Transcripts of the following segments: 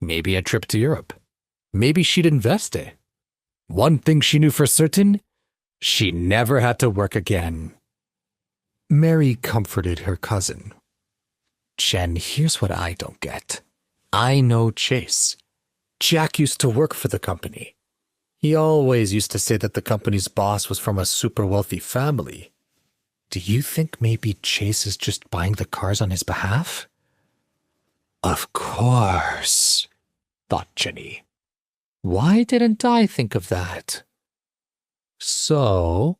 Maybe a trip to Europe. Maybe she'd invest it. One thing she knew for certain, she never had to work again. Mary comforted her cousin. Jen, here's what I don't get. I know Chase. Jack used to work for the company. He always used to say that the company's boss was from a super wealthy family. Do you think maybe Chase is just buying the cars on his behalf? Of course, thought Jenny. Why didn't I think of that? So,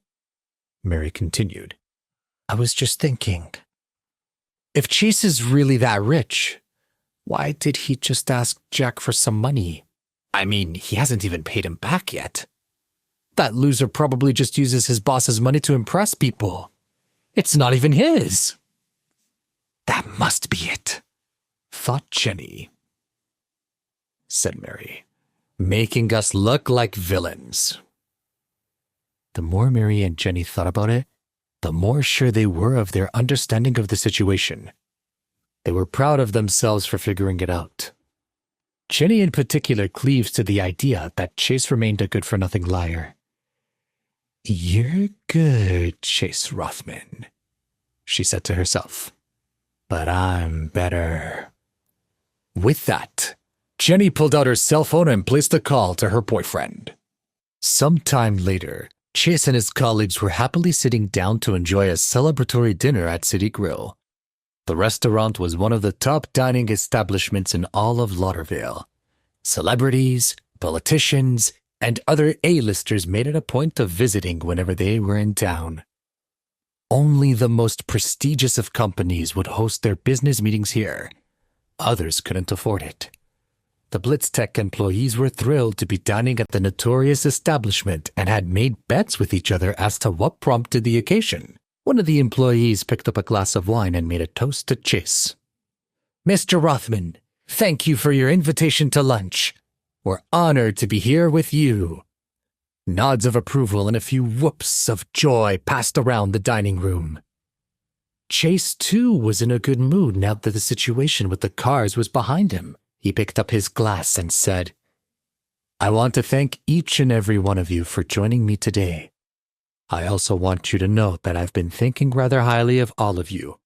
Mary continued, I was just thinking, if Chase is really that rich, why did he just ask Jack for some money? I mean, he hasn't even paid him back yet. That loser probably just uses his boss's money to impress people. It's not even his. That must be it, thought Jenny. Said Mary, making us look like villains. The more Mary and Jenny thought about it, the more sure they were of their understanding of the situation. They were proud of themselves for figuring it out. Jenny in particular cleaves to the idea that Chase remained a good-for-nothing liar. You're good, Chase Rothman, she said to herself. But I'm better. With that, Jenny pulled out her cell phone and placed a call to her boyfriend. Sometime later, Chase and his colleagues were happily sitting down to enjoy a celebratory dinner at City Grill. The restaurant was one of the top dining establishments in all of Lauderville. Celebrities, politicians, and other A-listers made it a point of visiting whenever they were in town. Only the most prestigious of companies would host their business meetings here. Others couldn't afford it. The Blitztech employees were thrilled to be dining at the notorious establishment and had made bets with each other as to what prompted the occasion. One of the employees picked up a glass of wine and made a toast to Chase. Mr. Rothman, thank you for your invitation to lunch. We're honored to be here with you. Nods of approval and a few whoops of joy passed around the dining room. Chase, too, was in a good mood now that the situation with the cars was behind him. He picked up his glass and said, I want to thank each and every one of you for joining me today. I also want you to know that I've been thinking rather highly of all of you.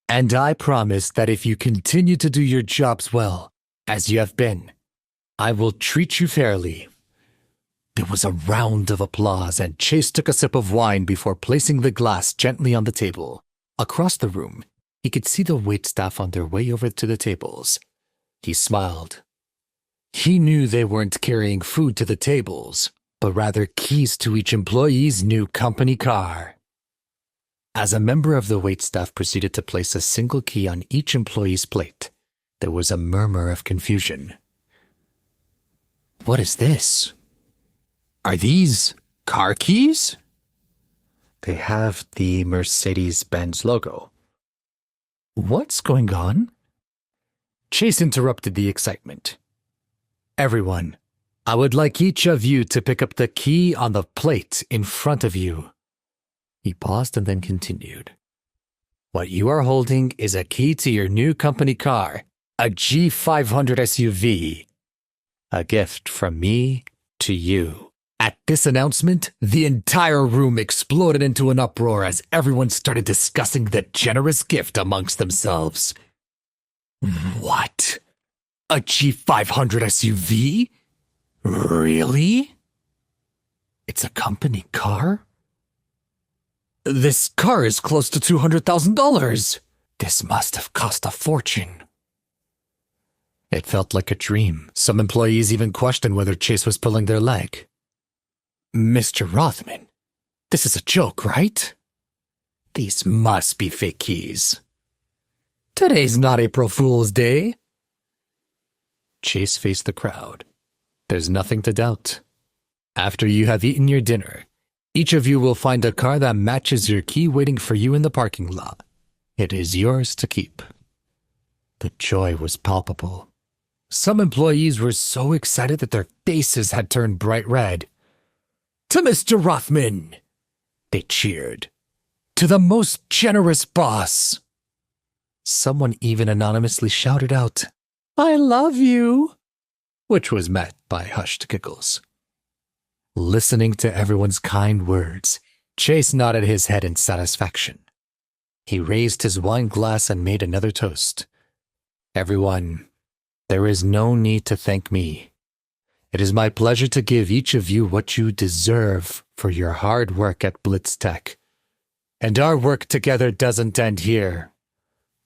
And I promise that if you continue to do your jobs well, as you have been, I will treat you fairly. There was a round of applause, and Chase took a sip of wine before placing the glass gently on the table. Across the room, he could see the waitstaff on their way over to the tables. He smiled. He knew they weren't carrying food to the tables, but rather keys to each employee's new company car. As a member of the waitstaff proceeded to place a single key on each employee's plate, there was a murmur of confusion. What is this? Are these car keys? They have the Mercedes-Benz logo. What's going on? Chase interrupted the excitement. Everyone, I would like each of you to pick up the key on the plate in front of you. He paused and then continued. What you are holding is a key to your new company car, a G500 SUV. A gift from me to you. At this announcement, the entire room exploded into an uproar as everyone started discussing the generous gift amongst themselves. What? A G500 SUV? Really? It's a company car? This car is close to $200,000. This must have cost a fortune. It felt like a dream. Some employees even questioned whether Chase was pulling their leg. Mr. Rothman, this is a joke, right? These must be fake keys. Today's not April Fool's Day. Chase faced the crowd. There's nothing to doubt. After you have eaten your dinner, each of you will find a car that matches your key waiting for you in the parking lot. It is yours to keep. The joy was palpable. Some employees were so excited that their faces had turned bright red. To Mr. Rothman, they cheered. To the most generous boss. Someone even anonymously shouted out, I love you, which was met by hushed giggles. Listening to everyone's kind words, Chase nodded his head in satisfaction. He raised his wine glass and made another toast. Everyone, there is no need to thank me. It is my pleasure to give each of you what you deserve for your hard work at Blitz Tech. And our work together doesn't end here.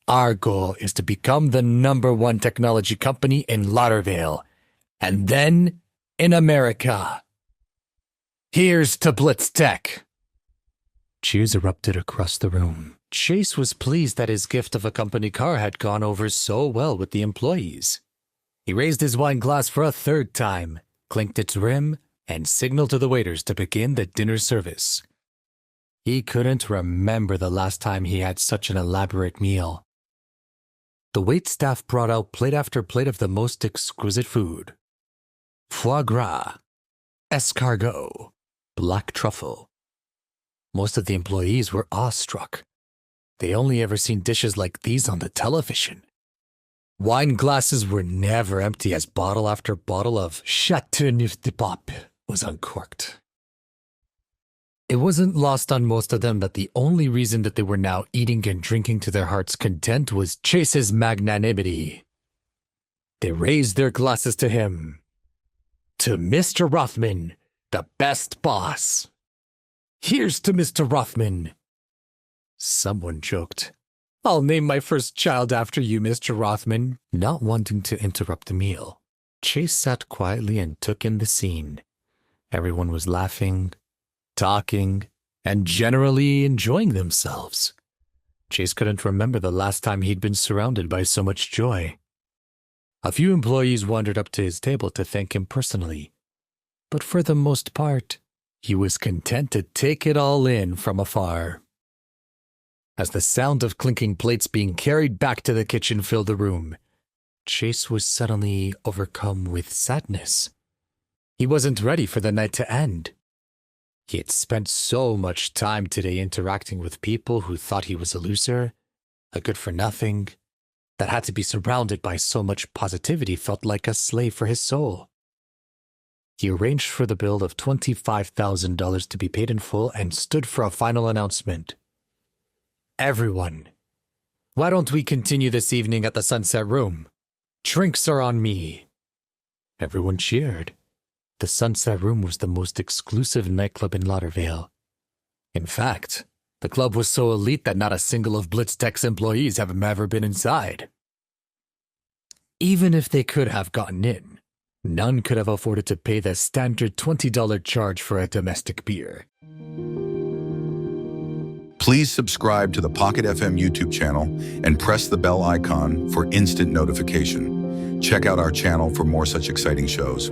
Our goal is to become the #1 technology company in Lauderdale, and then in America. Here's to Blitz Tech. Cheers erupted across the room. Chase was pleased that his gift of a company car had gone over so well with the employees. He raised his wine glass for a third time, clinked its rim, and signaled to the waiters to begin the dinner service. He couldn't remember the last time he had such an elaborate meal. The waitstaff brought out plate after plate of the most exquisite food. Foie gras, escargot, black truffle. Most of the employees were awestruck. They only ever seen dishes like these on the television. Wine glasses were never empty as bottle after bottle of Chateauneuf de Pape was uncorked. It wasn't lost on most of them that the only reason that they were now eating and drinking to their heart's content was Chase's magnanimity. They raised their glasses to him. To Mr. Rothman, the best boss. Here's to Mr. Rothman. Someone joked, I'll name my first child after you, Mr. Rothman. Not wanting to interrupt the meal, Chase sat quietly and took in the scene. Everyone was laughing, talking, and generally enjoying themselves. Chase couldn't remember the last time he'd been surrounded by so much joy. A few employees wandered up to his table to thank him personally, but for the most part, he was content to take it all in from afar. As the sound of clinking plates being carried back to the kitchen filled the room, Chase was suddenly overcome with sadness. He wasn't ready for the night to end. He had spent so much time today interacting with people who thought he was a loser, a good-for-nothing, that had to be surrounded by so much positivity felt like a slave for his soul. He arranged for the bill of $25,000 to be paid in full and stood for a final announcement. Everyone, why don't we continue this evening at the Sunset Room? Drinks are on me. Everyone cheered. The Sunset Room was the most exclusive nightclub in Lauderdale. In fact, the club was so elite that not a single of Blitz Tech's employees have ever been inside. Even if they could have gotten in, none could have afforded to pay the standard $20 charge for a domestic beer. Please subscribe to the Pocket FM YouTube channel and press the bell icon for instant notification. Check out our channel for more such exciting shows.